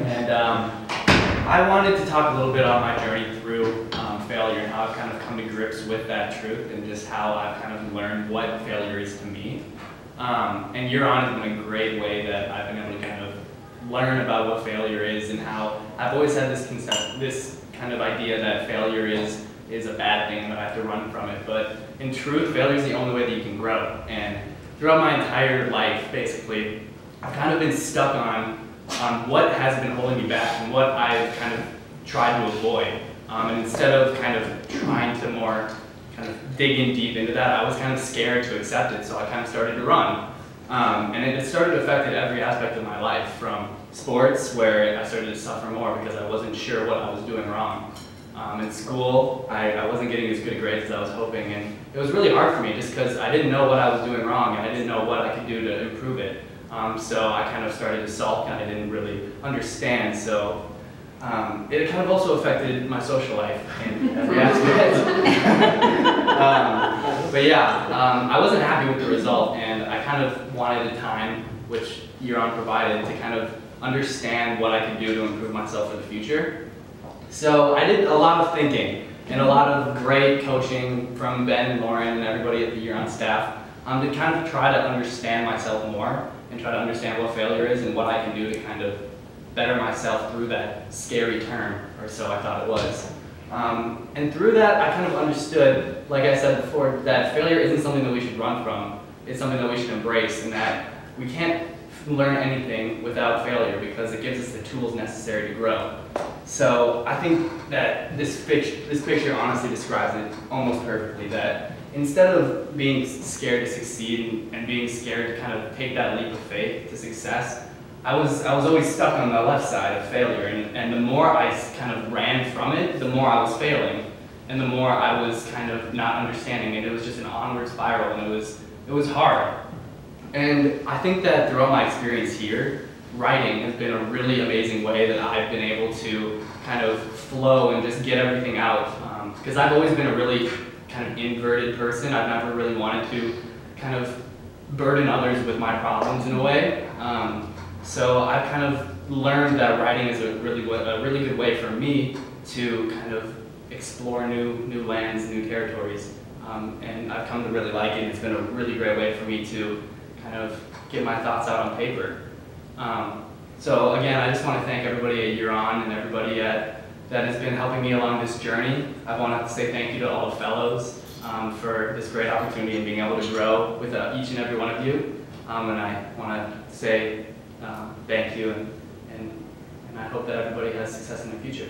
And I wanted to talk a little bit on my journey through failure and how I've kind of come to grips with that truth and just how I've kind of learned what failure is to me. And You're On has been a great way that I've been able to kind of learn about what failure is and how I've always had this kind of idea that failure is a bad thing, that I have to run from it. But in truth, failure is the only way that you can grow. And throughout my entire life, basically, I've kind of been stuck on what has been holding me back and what I've kind of tried to avoid. And instead of kind of trying to more kind of dig in deep into that, I was kind of scared to accept it, so I kind of started to run. And it started to affect every aspect of my life, from sports, where I started to suffer more because I wasn't sure what I was doing wrong. In school, I wasn't getting as good grades as I was hoping, and it was really hard for me just because I didn't know what I was doing wrong and I didn't know what I could do to improve it. So I kind of started to sulk and I didn't really understand. So it kind of also affected my social life in every aspect. But yeah, I wasn't happy with the result, and I kind of wanted a time, which You're On provided, to kind of understand what I could do to improve myself for the future. So I did a lot of thinking and a lot of great coaching from Ben and Lauren and everybody at the You're On staff to kind of try to understand myself more and try to understand what failure is and what I can do to kind of better myself through that scary term, or so I thought it was. And through that, I kind of understood, like I said before, that failure isn't something that we should run from. It's something that we should embrace, and that we can't learn anything without failure because it gives us the tools necessary to grow. So I think that this picture honestly describes it almost perfectly, that instead of being scared to succeed and being scared to kind of take that leap of faith to success, I was always stuck on the left side of failure, and the more I kind of ran from it, the more I was failing, and the more I was kind of not understanding it. It was just an onward spiral, and it was hard. And I think that throughout my experience here, writing has been a really amazing way that I've been able to kind of flow and just get everything out. Because I've always been a really kind of inverted person. I've never really wanted to kind of burden others with my problems in a way. So I've kind of learned that writing is a really good way for me to kind of explore new lands, new territories. And I've come to really like it. It's been a really great way for me to kind of get my thoughts out on paper. So again, I just want to thank everybody at You're On and everybody that has been helping me along this journey. I want to say thank you to all the fellows for this great opportunity and being able to grow with each and every one of you. And I want to say thank you, and I hope that everybody has success in the future.